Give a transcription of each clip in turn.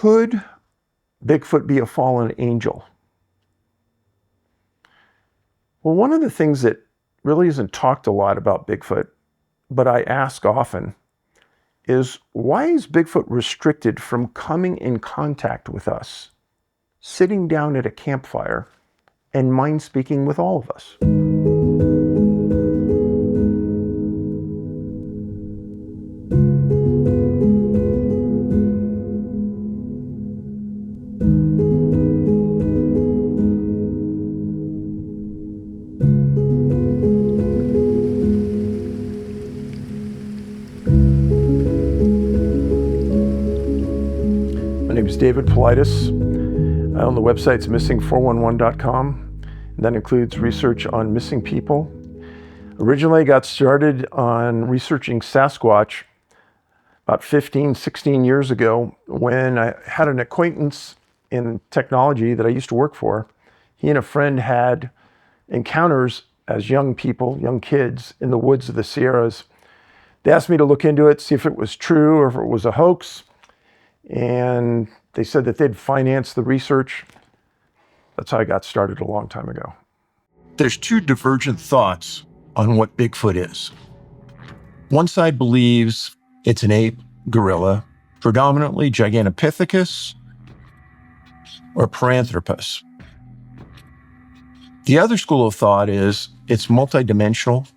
Could Bigfoot be a fallen angel? Well, one of the things that really isn't talked a lot about Bigfoot, but I ask often, is why is Bigfoot restricted from coming in contact with us, sitting down at a campfire, and mind speaking with all of us? My name is David Paulides. I own the websites missing411.com. That includes research on missing people. Originally, I got started on researching Sasquatch about 15, 16 years ago when I had an acquaintance in technology that I used to work for. He and a friend had encounters as young people, young kids, in the woods of the Sierras. They asked me to look into it, see if it was true or if it was a hoax. And they said that they'd finance the research. That's how I got started a long time ago. There's two divergent thoughts on what Bigfoot is. One side believes it's an ape, gorilla, predominantly Gigantopithecus or Paranthropus. The other school of thought is it's multidimensional.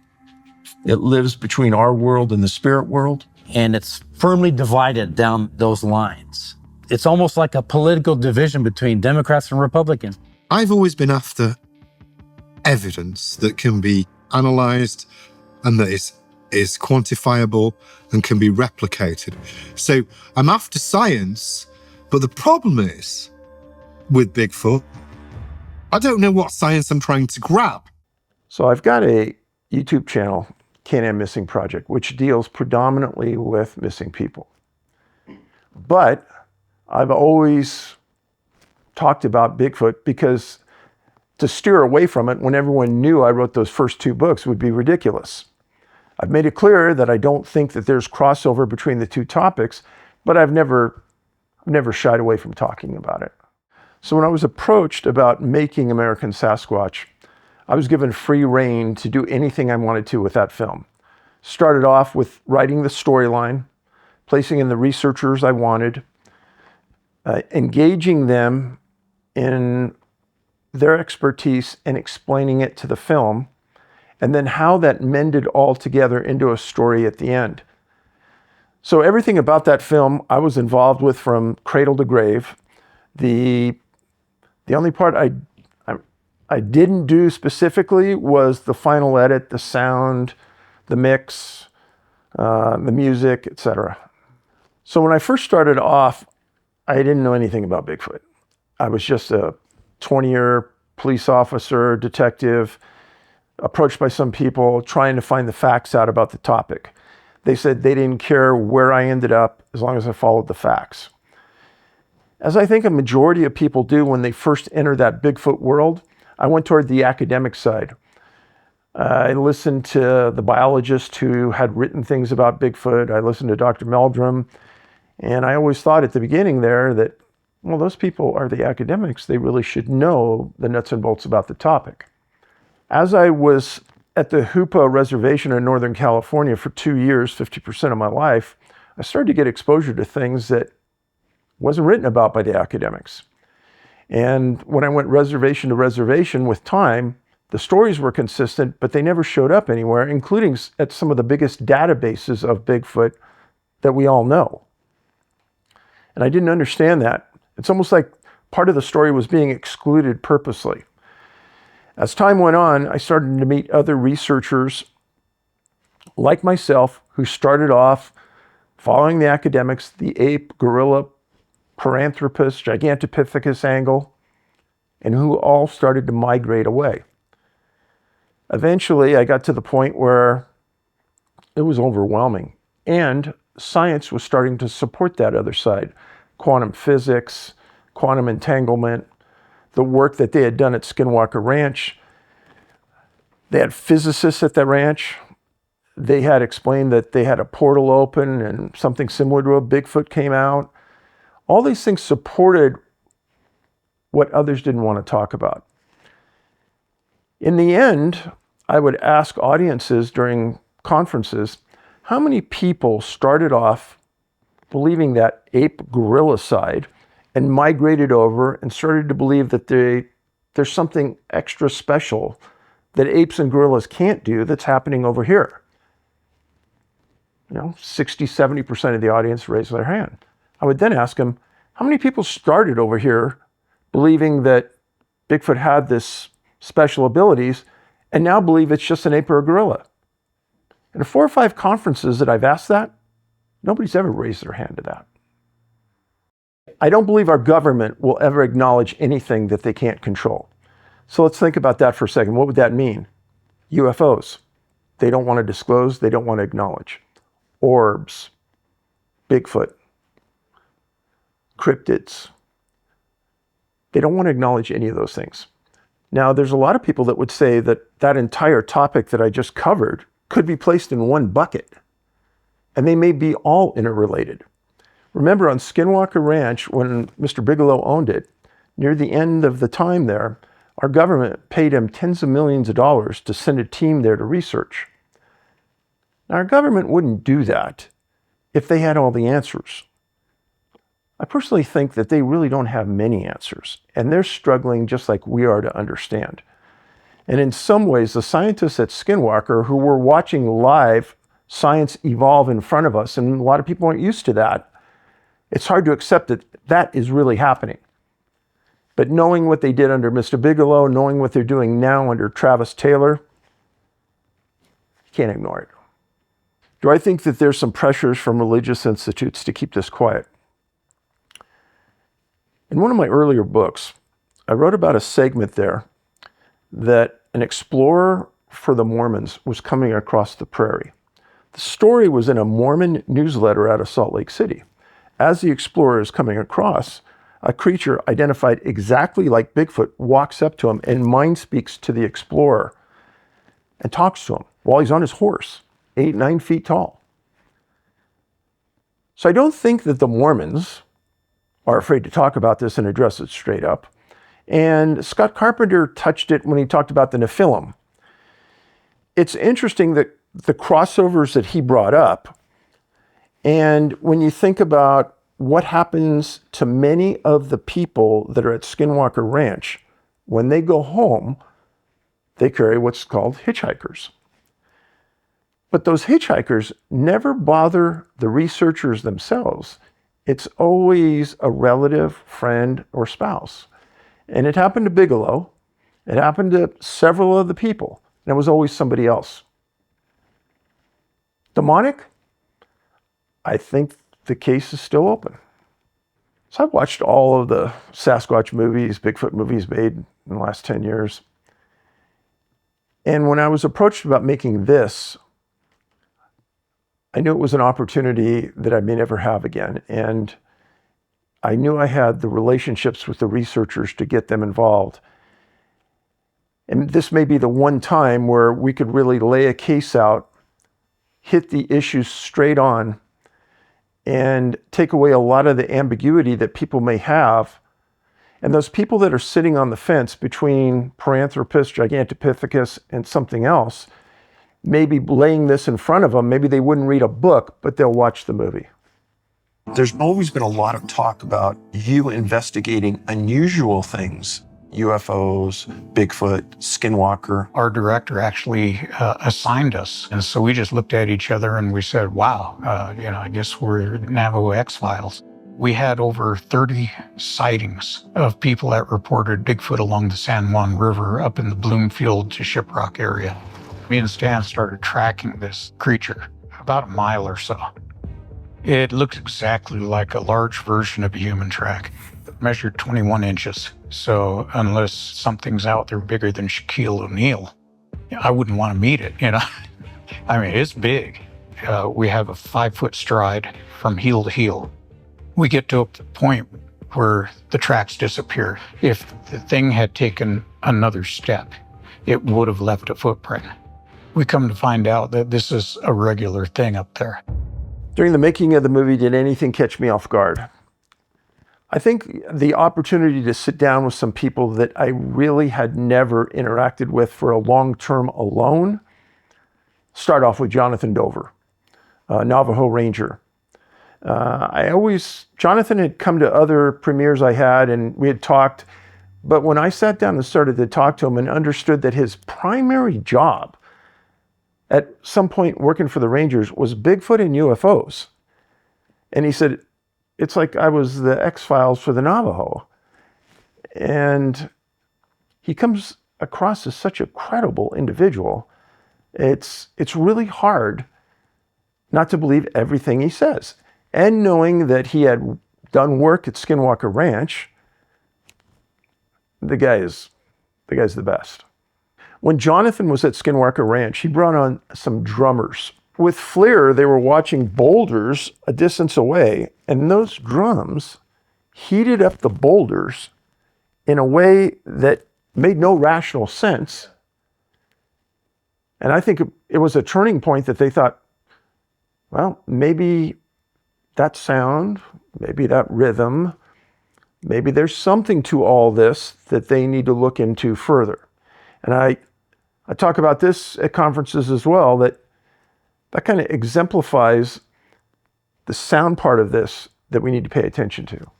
It lives between our world and the spirit world. And it's firmly divided down those lines. It's almost like a political division between Democrats and Republicans. I've always been after evidence that can be analyzed and that is quantifiable and can be replicated. So I'm after science, but the problem is with Bigfoot, I don't know what science I'm trying to grab. So I've got a YouTube channel, Can-Am Missing Project, which deals predominantly with missing people. But I've always talked about Bigfoot because to steer away from it when everyone knew I wrote those first two books would be ridiculous. I've made it clear that I don't think that there's crossover between the two topics, but I've never shied away from talking about it. So when I was approached about making American Sasquatch, I was given free rein to do anything I wanted to with that film. Started off with writing the storyline, placing in the researchers I wanted, engaging them in their expertise and explaining it to the film, and then how that mended all together into a story at the end. So everything about that film I was involved with from cradle to grave. The only part I didn't do specifically was the final edit, the sound, the mix, the music, etc. So when I first started off, I didn't know anything about Bigfoot. I was just a 20-year police officer, detective, approached by some people trying to find the facts out about the topic. They said they didn't care where I ended up as long as I followed the facts. As I think a majority of people do when they first enter that Bigfoot world, I went toward the academic side. I listened to the biologist who had written things about Bigfoot. I listened to Dr. Meldrum. And I always thought at the beginning there that, well, those people are the academics. They really should know the nuts and bolts about the topic. As I was at the Hoopa Reservation in Northern California for 2 years, 50% of my life, I started to get exposure to things that wasn't written about by the academics. And when I went reservation to reservation with time, the stories were consistent, but they never showed up anywhere, including at some of the biggest databases of Bigfoot that we all know. And I didn't understand that. It's almost like part of the story was being excluded purposely. As time went on, I started to meet other researchers like myself who started off following the academics, the ape, gorilla, Paranthropus, Gigantopithecus angle, and who all started to migrate away. Eventually, I got to the point where it was overwhelming, and science was starting to support that other side. Quantum physics, quantum entanglement, the work that they had done at Skinwalker Ranch. They had physicists at the ranch. They had explained that they had a portal open and something similar to a Bigfoot came out. All these things supported what others didn't want to talk about. In the end, I would ask audiences during conferences, how many people started off believing that ape gorilla side and migrated over and started to believe that there's something extra special that apes and gorillas can't do that's happening over here? 60, 70% of the audience raised their hand. I would then ask them, how many people started over here believing that Bigfoot had this special abilities and now believe it's just an ape or a gorilla? In 4 or 5 conferences that I've asked that, nobody's ever raised their hand to that. I don't believe our government will ever acknowledge anything that they can't control. So let's think about that for a second. What would that mean? UFOs. They don't want to disclose, they don't want to acknowledge. Orbs, Bigfoot, cryptids. They don't want to acknowledge any of those things. Now, there's a lot of people that would say that that entire topic that I just covered could be placed in one bucket, and they may be all interrelated. Remember, on Skinwalker Ranch, when Mr. Bigelow owned it, near the end of the time there, our government paid him tens of millions of dollars to send a team there to research. Now, our government wouldn't do that if they had all the answers. I personally think that they really don't have many answers, and they're struggling just like we are to understand. And in some ways, the scientists at Skinwalker who were watching live science evolve in front of us, and a lot of people aren't used to that, it's hard to accept that that is really happening. But knowing what they did under Mr. Bigelow, knowing what they're doing now under Travis Taylor, you can't ignore it. Do I think that there's some pressures from religious institutes to keep this quiet? In one of my earlier books, I wrote about a segment there that an explorer for the Mormons was coming across the prairie. The story was in a Mormon newsletter out of Salt Lake City. As the explorer is coming across, a creature identified exactly like Bigfoot walks up to him and mind speaks to the explorer and talks to him while he's on his horse, 8, 9 feet tall. So I don't think that the Mormons are afraid to talk about this and address it straight up. And Scott Carpenter touched it when he talked about the Nephilim. It's interesting that the crossovers that he brought up, and when you think about what happens to many of the people that are at Skinwalker Ranch, when they go home, they carry what's called hitchhikers. But those hitchhikers never bother the researchers themselves. It's always a relative, friend, or spouse. And it happened to Bigelow. It happened to several of the people. And it was always somebody else. Demonic? I think the case is still open. So I've watched all of the Sasquatch movies, Bigfoot movies made in the last 10 years. And when I was approached about making this, I knew it was an opportunity that I may never have again. And I knew I had the relationships with the researchers to get them involved. And this may be the one time where we could really lay a case out, hit the issues straight on, and take away a lot of the ambiguity that people may have. And those people that are sitting on the fence between Paranthropus gigantopithecus and something else, maybe laying this in front of them, maybe they wouldn't read a book, but they'll watch the movie. There's always been a lot of talk about you investigating unusual things, UFOs, Bigfoot, Skinwalker. Our director actually assigned us. And so we just looked at each other and we said, wow, I guess we're Navajo X-Files. We had over 30 sightings of people that reported Bigfoot along the San Juan River up in the Bloomfield to Shiprock area. Me and Stan started tracking this creature about a mile or so. It looked exactly like a large version of a human track. It measured 21 inches. So unless something's out there bigger than Shaquille O'Neal, I wouldn't want to meet it, I mean, it's big. We have a 5-foot stride from heel to heel. We get to a point where the tracks disappear. If the thing had taken another step, it would have left a footprint. We come to find out that this is a regular thing up there. During the making of the movie, did anything catch me off guard? I think the opportunity to sit down with some people that I really had never interacted with for a long term alone. Start off with Jonathan Dover, Navajo Ranger. Jonathan had come to other premieres I had and we had talked, but when I sat down and started to talk to him and understood that his primary job at some point working for the Rangers was Bigfoot and UFOs. And he said, it's like I was the X-Files for the Navajo. And he comes across as such a credible individual. It's really hard not to believe everything he says. And knowing that he had done work at Skinwalker Ranch, the guy's the best. When Jonathan was at Skinwalker Ranch, he brought on some drummers. With FLIR, they were watching boulders a distance away, and those drums heated up the boulders in a way that made no rational sense. And I think it was a turning point that they thought, well, maybe that sound, maybe that rhythm, maybe there's something to all this that they need to look into further. And I talk about this at conferences as well, that kind of exemplifies the sound part of this that we need to pay attention to.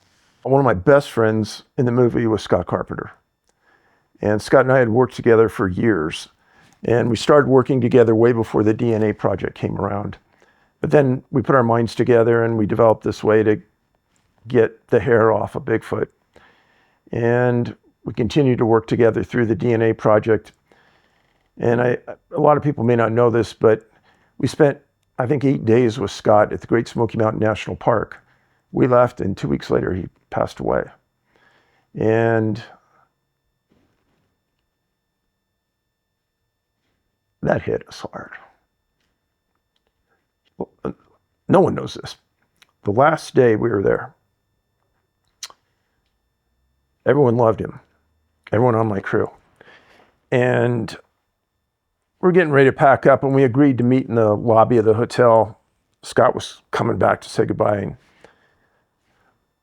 One of my best friends in the movie was Scott Carpenter. And Scott and I had worked together for years. And we started working together way before the DNA project came around. But then we put our minds together and we developed this way to get the hair off of Bigfoot. And we continued to work together through the DNA project. And a lot of people may not know this, but we spent, I think, 8 days with Scott at the Great Smoky Mountain National Park. We left, and 2 weeks later, he passed away. And that hit us hard. No one knows this. The last day we were there, everyone loved him. Everyone on my crew. And we're getting ready to pack up, and we agreed to meet in the lobby of the hotel. Scott was coming back to say goodbye. And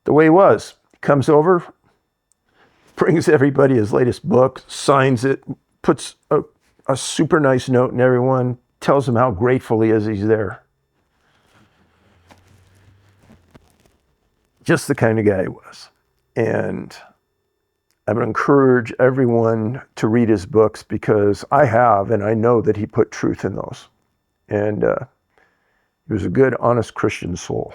the way he was, comes over, brings everybody his latest book, signs it, puts a super nice note in everyone, tells them how grateful he is he's there. Just the kind of guy he was. And I would encourage everyone to read his books because I have, and I know that he put truth in those. And he was a good, honest Christian soul.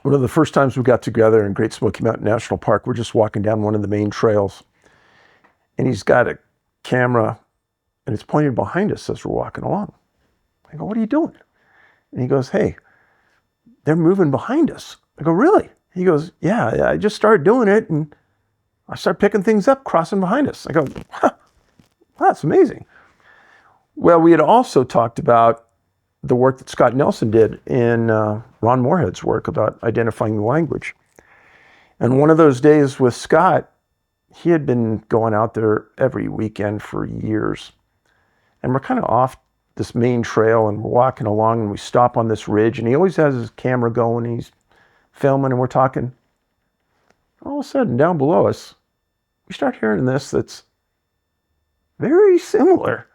One of the first times we got together in Great Smoky Mountain National Park, we're just walking down one of the main trails. And he's got a camera, and it's pointed behind us as we're walking along. I go, what are you doing? And he goes, hey, they're moving behind us. I go, really? He goes, yeah, I just started doing it, and I start picking things up, crossing behind us. I go, huh, that's amazing. Well, we had also talked about the work that Scott Nelson did in Ron Moorhead's work about identifying the language. And one of those days with Scott, he had been going out there every weekend for years. And we're kind of off this main trail and we're walking along and we stop on this ridge and he always has his camera going and he's filming and we're talking. All of a sudden, down below us, we start hearing this that's very similar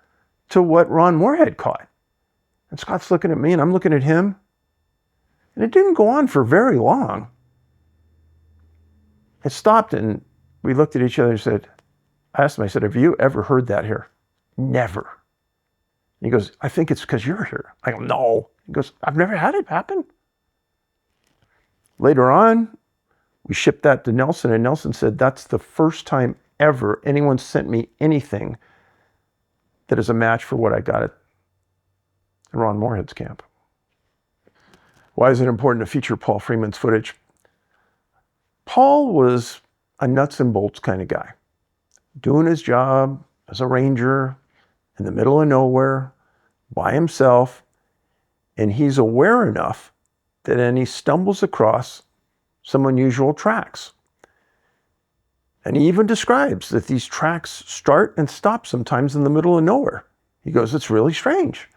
to what Ron Moorhead caught. And Scott's looking at me and I'm looking at him. And it didn't go on for very long. It stopped and we looked at each other and said, I asked him, I said, have you ever heard that here? Never. And he goes, I think it's because you're here. I go, no. He goes, I've never had it happen. Later on, we shipped that to Nelson and Nelson said, that's the first time ever anyone sent me anything that is a match for what I got at Ron Moorhead's camp. Why is it important to feature Paul Freeman's footage? Paul was a nuts and bolts kind of guy, doing his job as a ranger in the middle of nowhere by himself, and he's aware enough that then he stumbles across some unusual tracks. And he even describes that these tracks start and stop sometimes in the middle of nowhere. He goes, it's really strange.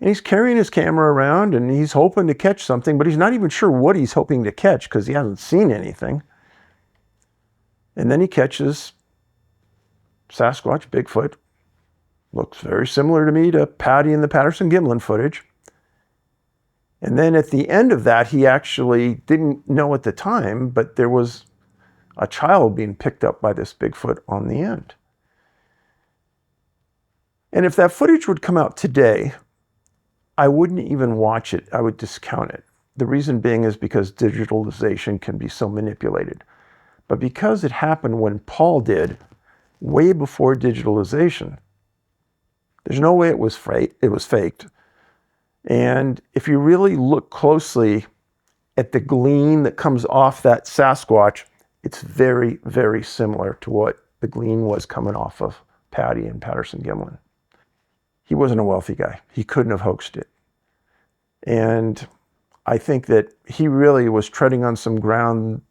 And he's carrying his camera around and he's hoping to catch something, but he's not even sure what he's hoping to catch because he hasn't seen anything. And then he catches Sasquatch, Bigfoot. Looks very similar to me to Patty in the Patterson-Gimlin footage. And then at the end of that, he actually didn't know at the time, but there was a child being picked up by this Bigfoot on the end. And if that footage would come out today, I wouldn't even watch it. I would discount it. The reason being is because digitalization can be so manipulated. But because it happened when Paul did, way before digitalization, there's no way it was faked. And if you really look closely at the gleam that comes off that Sasquatch, it's very, very similar to what the gleam was coming off of Patty and Patterson-Gimlin. He wasn't a wealthy guy. He couldn't have hoaxed it. And I think that he really was treading on some ground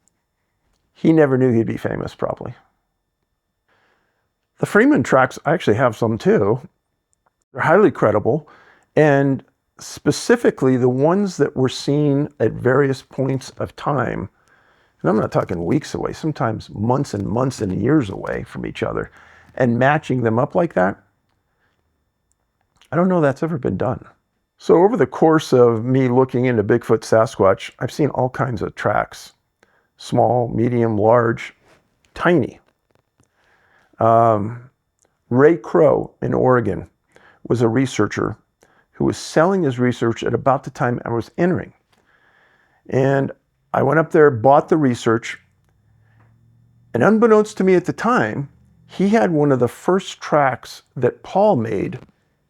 he never knew he'd be famous, probably. The Freeman tracks, I actually have some too. They're highly credible. And specifically the ones that were seen at various points of time, and I'm not talking weeks away, sometimes months and years away from each other, and matching them up like that, I don't know that's ever been done. So over the course of me looking into Bigfoot, Sasquatch, I've seen all kinds of tracks. Small, medium, large, tiny. Ray Crow in Oregon was a researcher who was selling his research at about the time I was entering. And I went up there, bought the research, and unbeknownst to me at the time, he had one of the first tracks that Paul made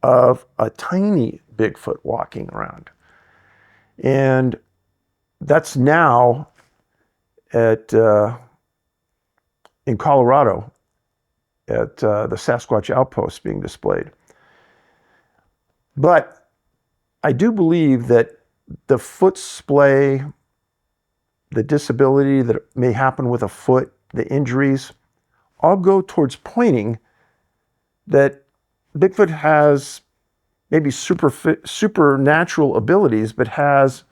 of a tiny Bigfoot walking around. And that's now in Colorado at the Sasquatch Outpost being displayed. But I do believe that the foot splay, the disability that may happen with a foot, the injuries, all go towards pointing that Bigfoot has maybe supernatural abilities, but has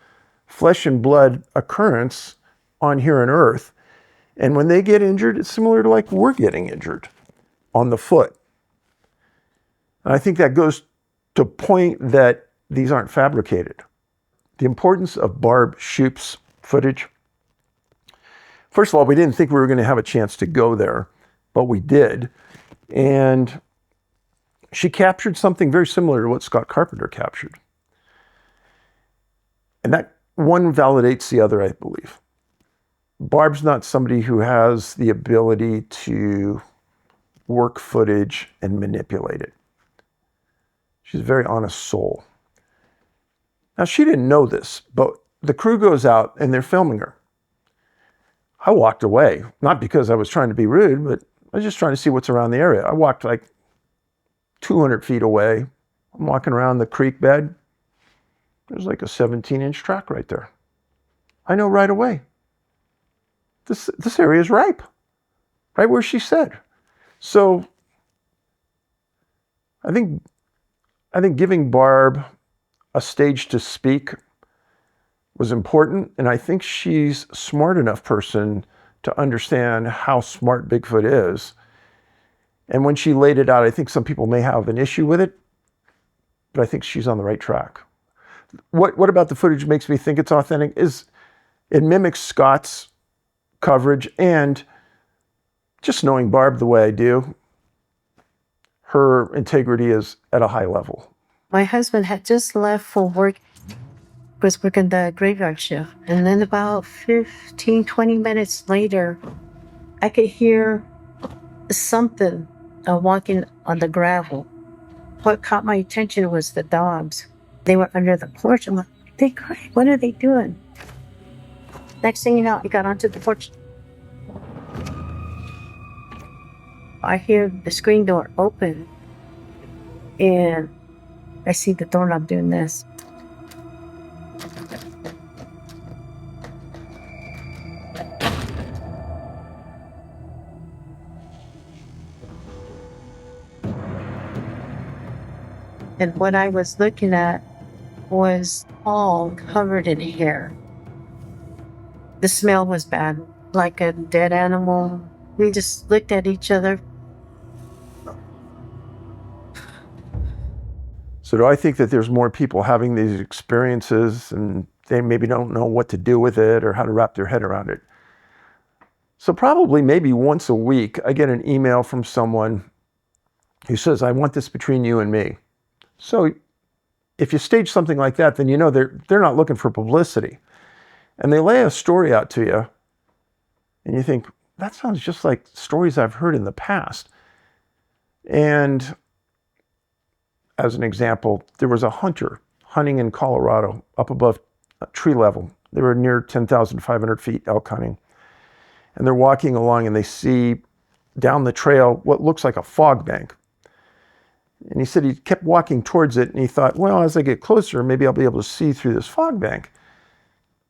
flesh and blood occurrence on here on Earth. And when they get injured, it's similar to like we're getting injured on the foot. And I think that goes to point that these aren't fabricated. The importance of Barb Shoup's footage. First of all, we didn't think we were going to have a chance to go there, but we did. And she captured something very similar to what Scott Carpenter captured. And that one validates the other, I believe. Barb's not somebody who has the ability to work footage and manipulate it. She's a very honest soul. Now, she didn't know this, but the crew goes out and they're filming her. I walked away, not because I was trying to be rude, but I was just trying to see what's around the area. I walked like 200 feet away. I'm walking around the creek bed. There's like a 17-inch track right there. I know right away. This area is ripe, right where she said. So I think giving Barb a stage to speak was important, and I think she's a smart enough person to understand how smart Bigfoot is. And when she laid it out, I think some people may have an issue with it, but I think she's on the right track. What about the footage makes me think it's authentic is it mimics Scott's coverage, and just knowing Barb the way I do, her integrity is at a high level. My husband had just left for work, was working the graveyard shift. And then about 15, 20 minutes later, I could hear something walking on the gravel. What caught my attention was the dogs. They were under the porch. I'm like, they cried. What are they doing? Next thing you know, I got onto the porch. I hear the screen door open, and I see the doorknob doing this. And what I was looking at was all covered in hair. The smell was bad, like a dead animal. We just looked at each other. So do I think that there's more people having these experiences and they maybe don't know what to do with it or how to wrap their head around it? So probably maybe once a week, I get an email from someone who says, I want this between you and me. So if you stage something like that, then you know they're not looking for publicity. And they lay a story out to you, and you think, that sounds just like stories I've heard in the past. And as an example, there was a hunter hunting in Colorado up above tree level. They were near 10,500 feet elk hunting. And they're walking along and they see down the trail what looks like a fog bank. And he said he kept walking towards it and he thought, well, as I get closer, maybe I'll be able to see through this fog bank.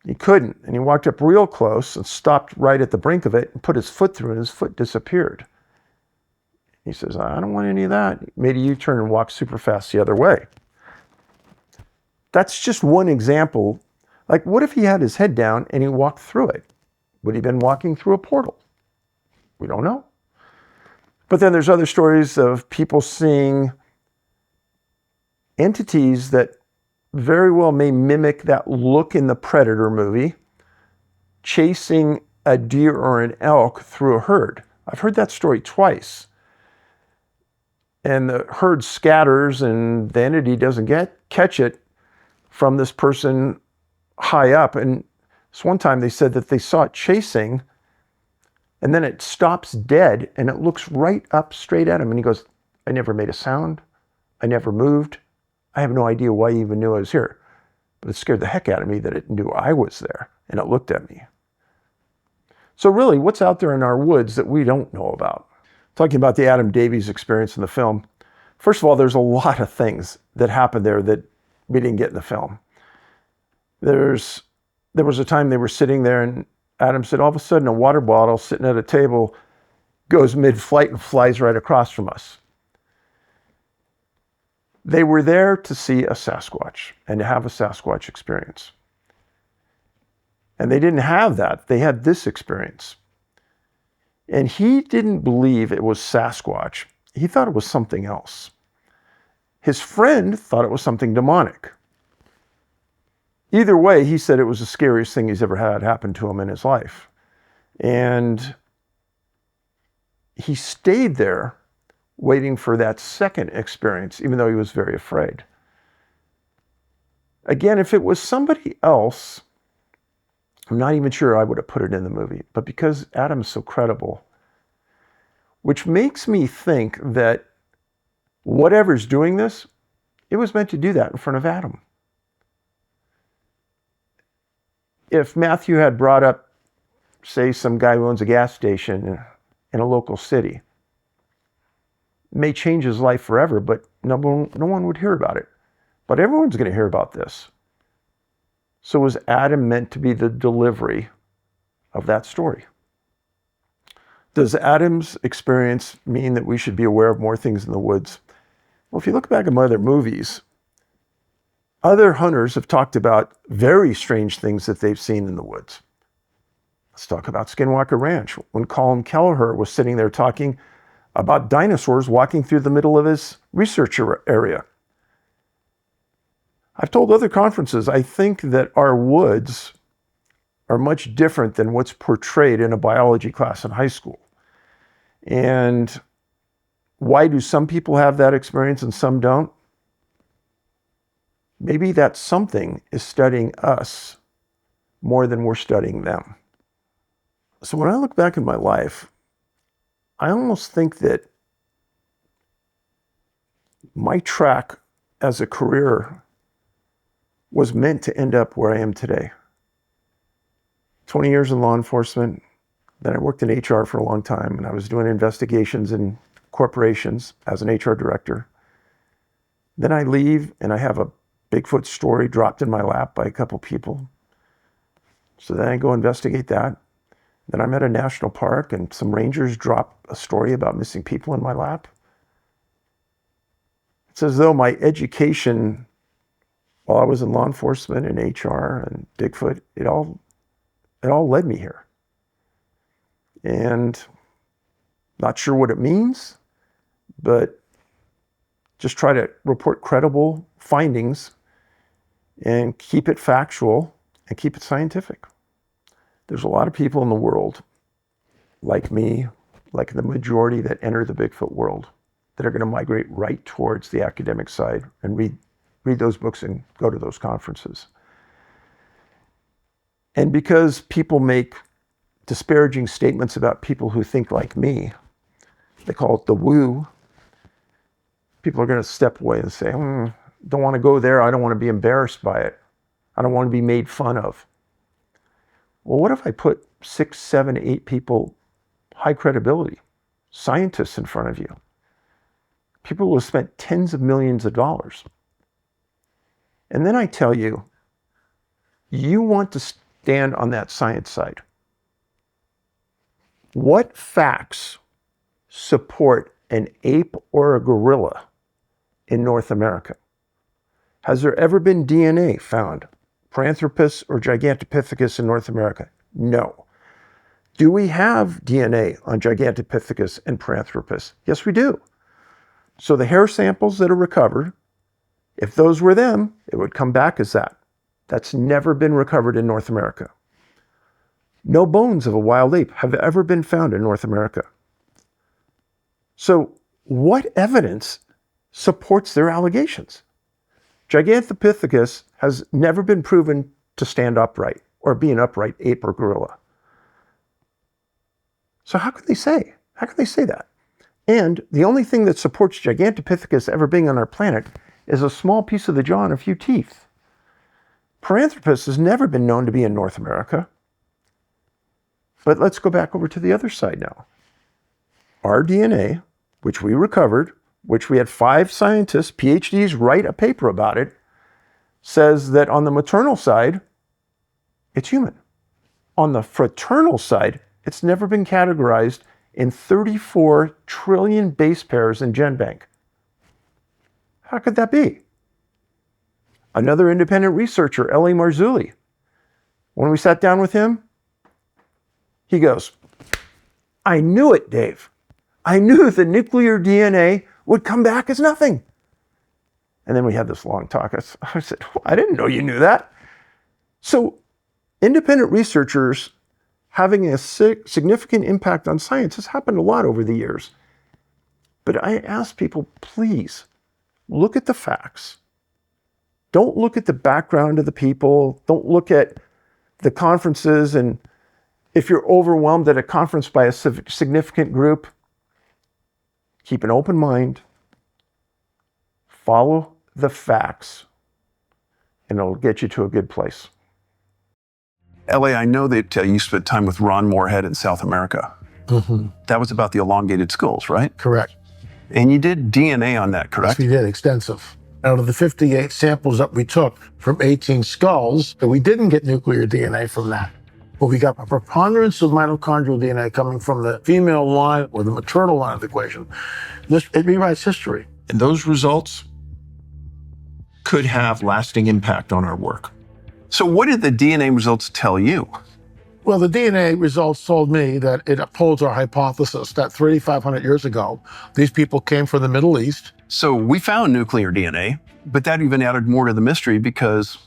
He couldn't. And he walked up real close and stopped right at the brink of it and put his foot through it and his foot disappeared. He says, I don't want any of that. He made a U-turn and walked super fast the other way. That's just one example. Like, what if he had his head down and he walked through it? Would he have been walking through a portal? We don't know. But then there's other stories of people seeing entities that very well may mimic that look in the Predator movie, chasing a deer or an elk through a herd. I've heard that story twice. And the herd scatters and the entity doesn't catch it from this person high up. And so one time they said that they saw it chasing and then it stops dead and it looks right up straight at him. And he goes, I never made a sound. I never moved. I have no idea why he even knew I was here. But it scared the heck out of me that it knew I was there and it looked at me. So really, what's out there in our woods that we don't know about? Talking about the Adam Davies experience in the film. First of all, there's a lot of things that happened there that we didn't get in the film. There was a time they were sitting there and Adam said, all of a sudden a water bottle sitting at a table goes mid-flight and flies right across from us. They were there to see a Sasquatch and to have a Sasquatch experience. And they didn't have that. They had this experience. And he didn't believe it was Sasquatch. He thought it was something else. His friend thought it was something demonic. Either way, he said it was the scariest thing he's ever had happen to him in his life. And he stayed there waiting for that second experience, even though he was very afraid. Again, if it was somebody else, I'm not even sure I would have put it in the movie. But because Adam's so credible, which makes me think that whatever's doing this, it was meant to do that in front of Adam. If Matthew had brought up, say, some guy who owns a gas station in a local city, it may change his life forever, but no one would hear about it. But everyone's going to hear about this. So was Adam meant to be the delivery of that story? Does Adam's experience mean that we should be aware of more things in the woods? Well, if you look back at my other movies, other hunters have talked about very strange things that they've seen in the woods. Let's talk about Skinwalker Ranch, when Colin Kelleher was sitting there talking about dinosaurs walking through the middle of his research area. I've told other conferences, I think that our woods are much different than what's portrayed in a biology class in high school. And why do some people have that experience and some don't? Maybe that something is studying us more than we're studying them. So when I look back in my life, I almost think that my track as a career was meant to end up where I am today. 20 years in law enforcement, then I worked in HR for a long time, and I was doing investigations in corporations as an HR director. Then I leave, and I have a Bigfoot story dropped in my lap by a couple people. So then I go investigate that. Then I'm at a national park, and some rangers drop a story about missing people in my lap. It's as though my education while I was in law enforcement and HR and Bigfoot, it all led me here. And not sure what it means, but just try to report credible findings and keep it factual and keep it scientific. There's a lot of people in the world, like me, like the majority that enter the Bigfoot world, that are going to migrate right towards the academic side and read those books and go to those conferences. And because people make disparaging statements about people who think like me, they call it the woo, people are going to step away and say, don't want to go there. I don't want to be embarrassed by it. I don't want to be made fun of. Well, what if I put 6, 7, 8 people, high credibility, scientists in front of you? People who have spent tens of millions of dollars. And then I tell you, you want to stand on that science side. What facts support an ape or a gorilla in North America? Has there ever been DNA found, Paranthropus or Gigantopithecus in North America? No. Do we have DNA on Gigantopithecus and Paranthropus? Yes, we do. So the hair samples that are recovered, if those were them, it would come back as that. That's never been recovered in North America. No bones of a wild ape have ever been found in North America. So what evidence supports their allegations? Gigantopithecus has never been proven to stand upright or be an upright ape or gorilla. So how can they say that? And the only thing that supports Gigantopithecus ever being on our planet is a small piece of the jaw and a few teeth. Paranthropus has never been known to be in North America. But let's go back over to the other side now. Our DNA, which we recovered, which we had 5 scientists, PhDs, write a paper about it, says that on the maternal side, it's human. On the fraternal side, it's never been categorized in 34 trillion base pairs in GenBank. How could that be? Another independent researcher, L.A. Marzulli, when we sat down with him, he goes, I knew it, Dave. I knew the nuclear DNA would come back as nothing. And then we had this long talk. I said, I didn't know you knew that. So independent researchers having a significant impact on science has happened a lot over the years. But I ask people, please, look at the facts. Don't look at the background of the people. Don't look at the conferences. And if you're overwhelmed at a conference by a significant group, keep an open mind. Follow the facts, and it'll get you to a good place. LA, I know that you spent time with Ron Moorhead in South America. Mm-hmm. That was about the elongated skulls, right? Correct. And you did DNA on that, correct? Yes, we did, extensive. Out of the 58 samples that we took from 18 skulls, we didn't get nuclear DNA from that. But we got a preponderance of mitochondrial DNA coming from the female line or the maternal line of the equation. It rewrites history. And those results could have lasting impact on our work. So what did the DNA results tell you? Well, the DNA results told me that it upholds our hypothesis that 3,500 years ago, these people came from the Middle East. So we found nuclear DNA, but that even added more to the mystery because...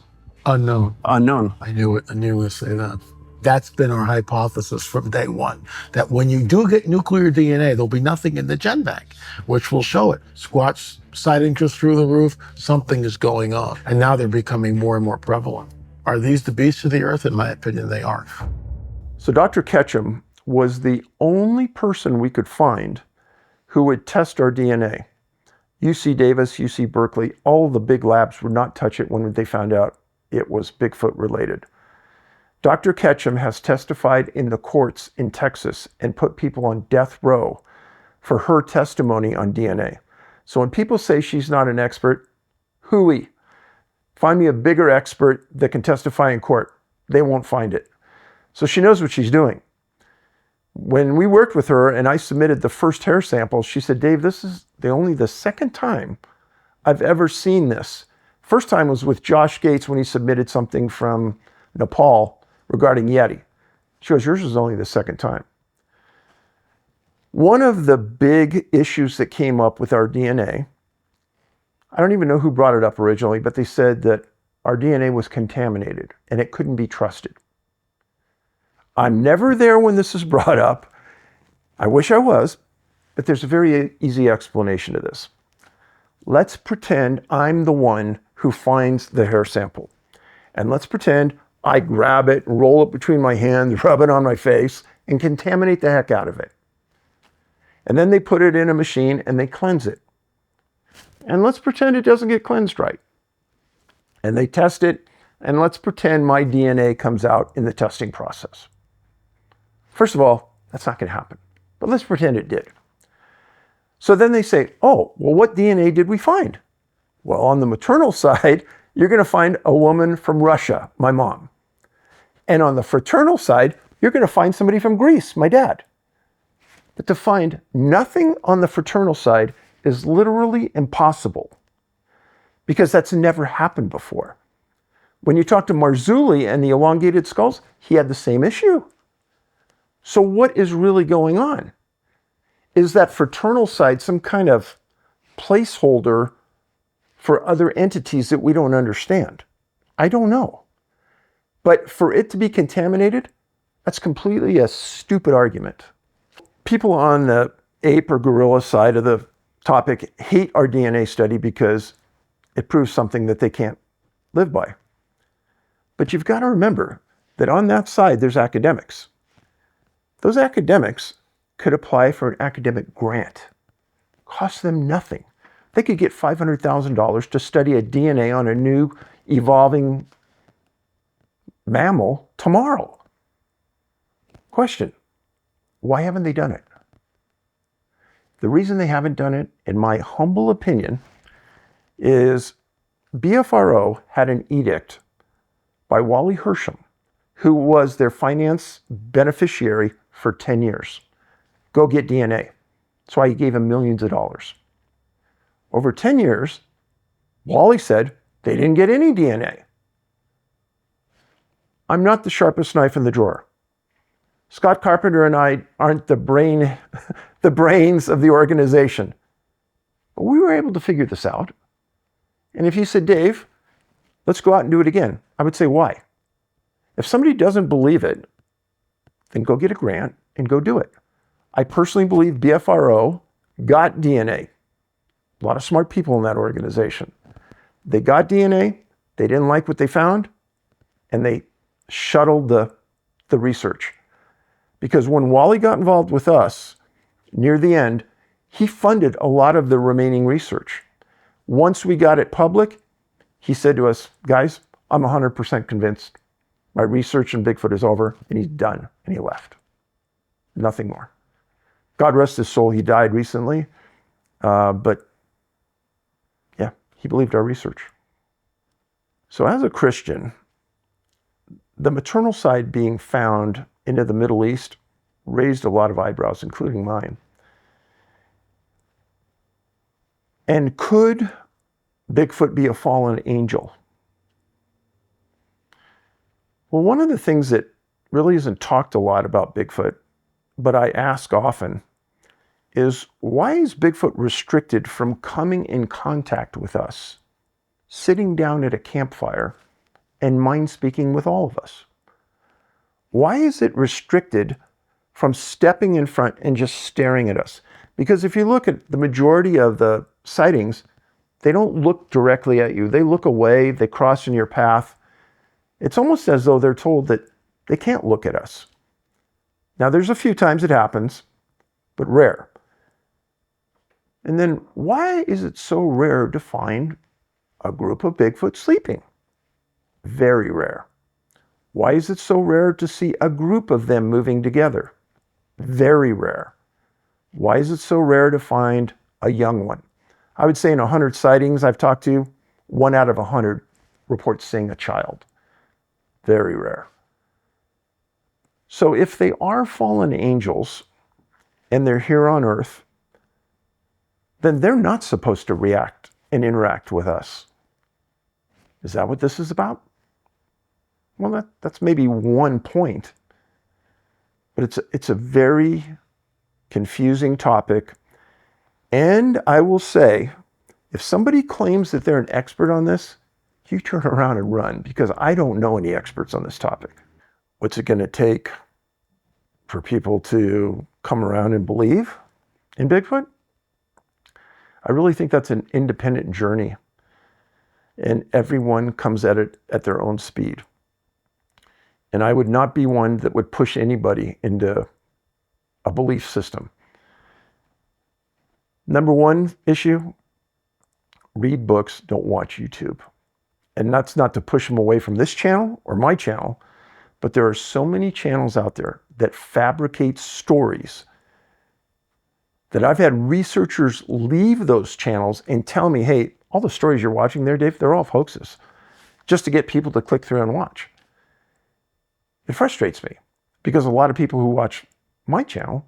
Unknown. Unknown. I knew it. I knew it would say that. That's been our hypothesis from day one, that when you do get nuclear DNA, there'll be nothing in the GenBank, which will show it. Squatch sightings just through the roof, something is going on. And now they're becoming more and more prevalent. Are these the beasts of the earth? In my opinion, they are. So Dr. Ketchum was the only person we could find who would test our DNA. UC Davis, UC Berkeley, all of the big labs would not touch it when they found out it was Bigfoot related. Dr. Ketchum has testified in the courts in Texas and put people on death row for her testimony on DNA. So when people say she's not an expert, hooey. Find me a bigger expert that can testify in court. They won't find it. So she knows what she's doing. When we worked with her and I submitted the first hair samples, she said, Dave, this is only the second time I've ever seen this First time was with Josh Gates when he submitted something from Nepal regarding Yeti. She goes, yours was only the second time. One of the big issues that came up with our DNA, I don't even know who brought it up originally, but they said that our DNA was contaminated and it couldn't be trusted. I'm never there when this is brought up. I wish I was, but there's a very easy explanation to this. Let's pretend I'm the one who finds the hair sample. And let's pretend I grab it, roll it between my hands, rub it on my face, and contaminate the heck out of it. And then they put it in a machine and they cleanse it. And let's pretend it doesn't get cleansed right. And they test it, and let's pretend my DNA comes out in the testing process. First of all, that's not going to happen. But let's pretend it did. So then they say, oh, well, what DNA did we find? Well, on the maternal side, you're going to find a woman from Russia, my mom. And on the fraternal side, you're going to find somebody from Greece, my dad. But to find nothing on the fraternal side is literally impossible because that's never happened before. When you talk to Marzulli and the elongated skulls, he had the same issue. So what is really going on? Is that fraternal side some kind of placeholder for other entities that we don't understand? I don't know. But for it to be contaminated, that's completely a stupid argument. People on the ape or gorilla side of the topic hate our DNA study because it proves something that they can't live by. But you've got to remember that on that side, there's academics. Those academics could apply for an academic grant. Cost them nothing. They could get $500,000 to study a DNA on a new evolving mammal tomorrow. Question, why haven't they done it? The reason they haven't done it, in my humble opinion, is BFRO had an edict by Wally Hersham, who was their finance beneficiary for 10 years. Go get DNA. That's why he gave him millions of dollars. Over 10 years, Wally said they didn't get any DNA. I'm not the sharpest knife in the drawer. Scott Carpenter and I aren't the brains of the organization. But we were able to figure this out. And if you said, Dave, let's go out and do it again, I would say, why? If somebody doesn't believe it, then go get a grant and go do it. I personally believe BFRO got DNA. A lot of smart people in that organization. They got DNA, they didn't like what they found, and they shuttled the research. Because when Wally got involved with us, near the end, he funded a lot of the remaining research. Once we got it public, he said to us, guys, I'm 100% convinced my research in Bigfoot is over, and he's done, and he left. Nothing more. God rest his soul, he died recently, but yeah, he believed our research. So as a Christian, the maternal side being found into the Middle East raised a lot of eyebrows, including mine. And could Bigfoot be a fallen angel? Well, one of the things that really isn't talked a lot about Bigfoot, but I ask often, is why is Bigfoot restricted from coming in contact with us, sitting down at a campfire, and mind speaking with all of us? Why is it restricted from stepping in front and just staring at us? Because if you look at the majority of the sightings, they don't look directly at you. They look away, they cross in your path. It's almost as though they're told that they can't look at us. Now, there's a few times it happens, but rare. And then why is it so rare to find a group of Bigfoot sleeping? Very rare. Why is it so rare to see a group of them moving together? Very rare. Why is it so rare to find a young one? I would say in 100 sightings I've talked to, 1 out of 100 reports seeing a child. Very rare. So if they are fallen angels and they're here on earth, then they're not supposed to react and interact with us. Is that what this is about? Well, that's maybe one point, but it's a very confusing topic. And I will say, if somebody claims that they're an expert on this, you turn around and run, because I don't know any experts on this topic. What's it going to take for people to come around and believe in Bigfoot? I really think that's an independent journey, and everyone comes at it at their own speed. And I would not be one that would push anybody into a belief system. Number one issue, read books, don't watch YouTube. And that's not to push them away from this channel or my channel, but there are so many channels out there that fabricate stories that I've had researchers leave those channels and tell me, hey, all the stories you're watching there, Dave, they're all hoaxes, just to get people to click through and watch. It frustrates me, because a lot of people who watch my channel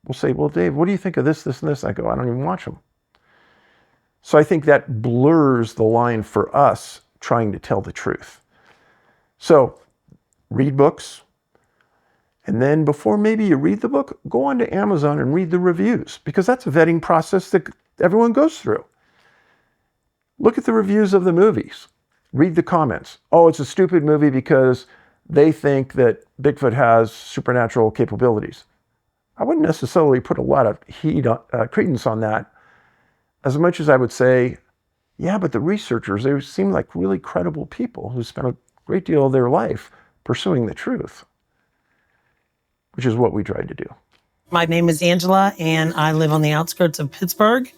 will say, well, Dave, what do you think of this, this, and this? I go, I don't even watch them. So I think that blurs the line for us trying to tell the truth. So read books, and then before maybe you read the book, go on to Amazon and read the reviews, because that's a vetting process that everyone goes through. Look at the reviews of the movies. Read the comments. Oh, it's a stupid movie because they think that Bigfoot has supernatural capabilities. I wouldn't necessarily put a lot of credence on that, as much as I would say, yeah, but the researchers, they seem like really credible people who spent a great deal of their life pursuing the truth, which is what we tried to do. My name is Angela, and I live on the outskirts of Pittsburgh,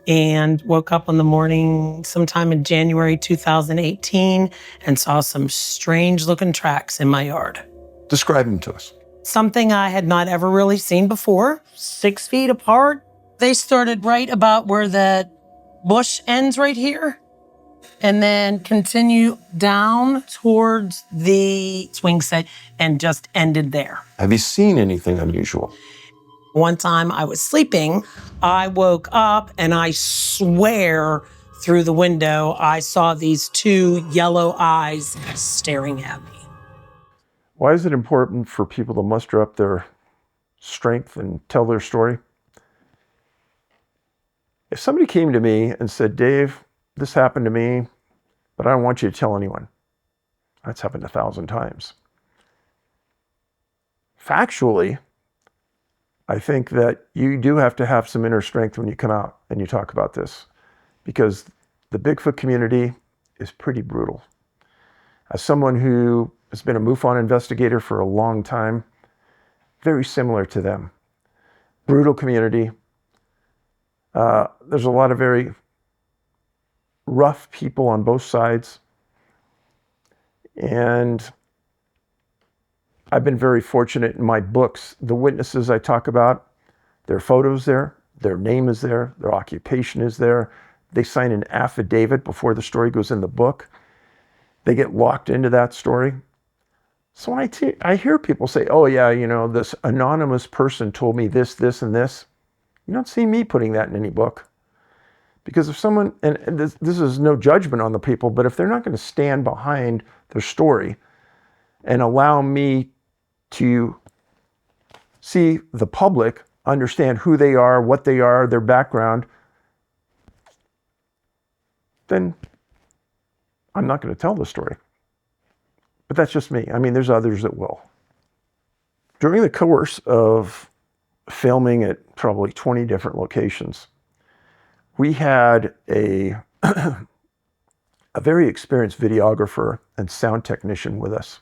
and woke up in the morning sometime in January 2018 and saw some strange looking tracks in my yard. Describe them to us. Something I had not ever really seen before, 6 feet apart. They started right about where the bush ends right here, and then continue down towards the swing set and just ended there. Have you seen anything unusual? One time I was sleeping, I woke up, and I swear through the window, I saw these two yellow eyes staring at me. Why is it important for people to muster up their strength and tell their story? If somebody came to me and said, Dave, this happened to me, but I don't want you to tell anyone. That's happened 1,000 times. Factually, I think that you do have to have some inner strength when you come out and you talk about this, because the Bigfoot community is pretty brutal. As someone who has been a MUFON investigator for a long time, very similar to them. Brutal community. There's a lot of very rough people on both sides. And I've been very fortunate in my books. The witnesses I talk about, their photos there, their name is there, their occupation is there. They sign an affidavit before the story goes in the book. They get locked into that story. So when I hear people say, oh yeah, you know, this anonymous person told me this, this, and this, you don't see me putting that in any book. Because if someone, and this is no judgment on the people, but if they're not going to stand behind their story and allow me to see the public understand who they are, what they are, their background, then I'm not going to tell the story. But that's just me. I mean, there's others that will. During the course of filming at probably 20 different locations, we had a very experienced videographer and sound technician with us.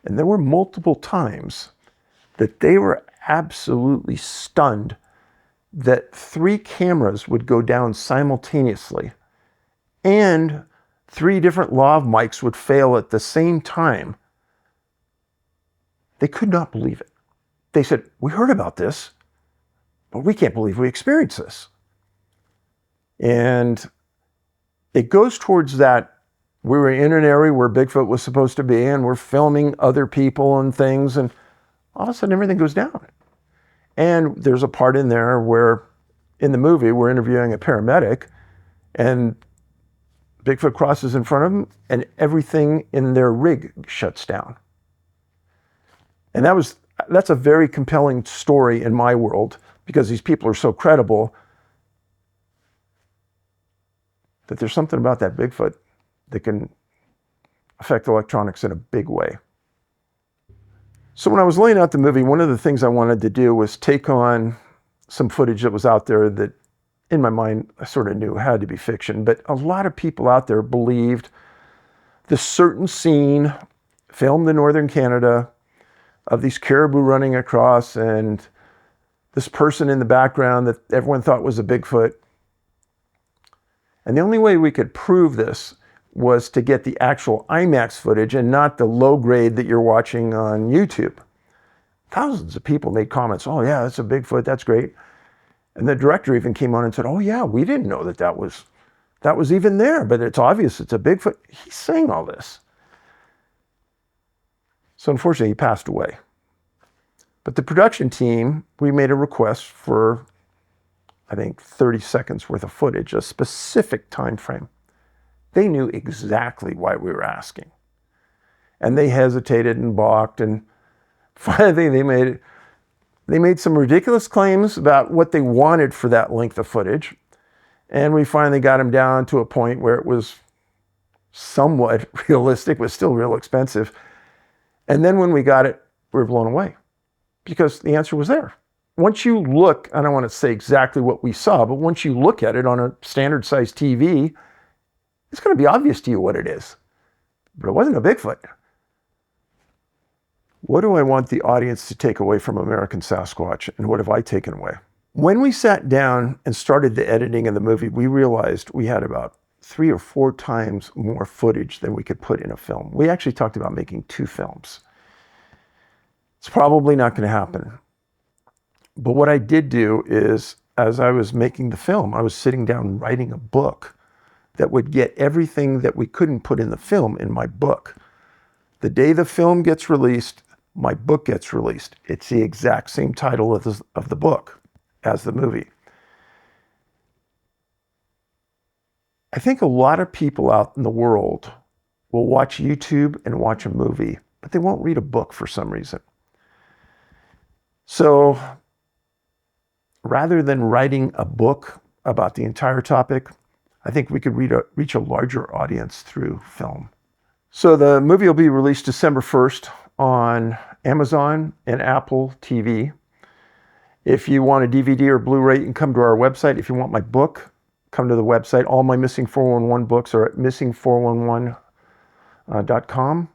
And there were multiple times that they were absolutely stunned that 3 cameras would go down simultaneously and 3 different lav mics would fail at the same time. They could not believe it. They said, we heard about this, but we can't believe we experienced this. And it goes towards that we were in an area where Bigfoot was supposed to be, and we're filming other people and things, and all of a sudden everything goes down. And there's a part in there where, in the movie, we're interviewing a paramedic, and Bigfoot crosses in front of them and everything in their rig shuts down. And that's a very compelling story in my world, because these people are so credible that there's something about that Bigfoot that can affect electronics in a big way. So when I was laying out the movie, one of the things I wanted to do was take on some footage that was out there that, in my mind, I sort of knew had to be fiction, but a lot of people out there believed this certain scene filmed in northern Canada of these caribou running across and this person in the background that everyone thought was a Bigfoot. And the only way we could prove this was to get the actual IMAX footage and not the low grade that you're watching on YouTube. Thousands of people made comments, oh yeah, that's a Bigfoot, that's great. And the director even came on and said, oh yeah, we didn't know that was even there, but it's obvious it's a Bigfoot. He's saying all this. So unfortunately, he passed away. But the production team, we made a request for, I think, 30 seconds worth of footage, a specific time frame. They knew exactly why we were asking. And they hesitated and balked, and finally they made some ridiculous claims about what they wanted for that length of footage. And we finally got them down to a point where it was somewhat realistic, but still real expensive. And then when we got it, we were blown away because the answer was there. Once you look, I don't want to say exactly what we saw, but once you look at it on a standard size TV, it's going to be obvious to you what it is. But it wasn't a Bigfoot. What do I want the audience to take away from American Sasquatch, and what have I taken away? When we sat down and started the editing of the movie, we realized we had about 3 or 4 times more footage than we could put in a film. We actually talked about making 2 films. It's probably not going to happen. But what I did do is, as I was making the film, I was sitting down writing a book that would get everything that we couldn't put in the film in my book. The day the film gets released, my book gets released. It's the exact same title of the book as the movie. I think a lot of people out in the world will watch YouTube and watch a movie, but they won't read a book for some reason. So rather than writing a book about the entire topic, I think we could reach a larger audience through film. So the movie will be released December 1st on Amazon and Apple TV. If you want a DVD or Blu-ray, you can come to our website. If you want my book, come to the website. All my Missing 411 books are at missing411.com.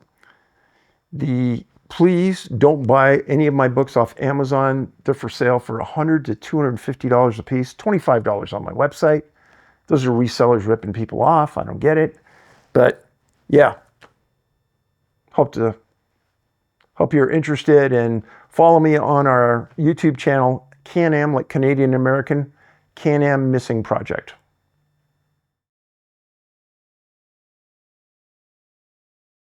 Please don't buy any of my books off Amazon. They're for sale for $100 to $250 a piece, $25 on my website. Those are resellers ripping people off. I don't get it. But yeah, hope you're interested, and follow me on our YouTube channel, Can-Am, like Canadian American, Can-Am Missing Project.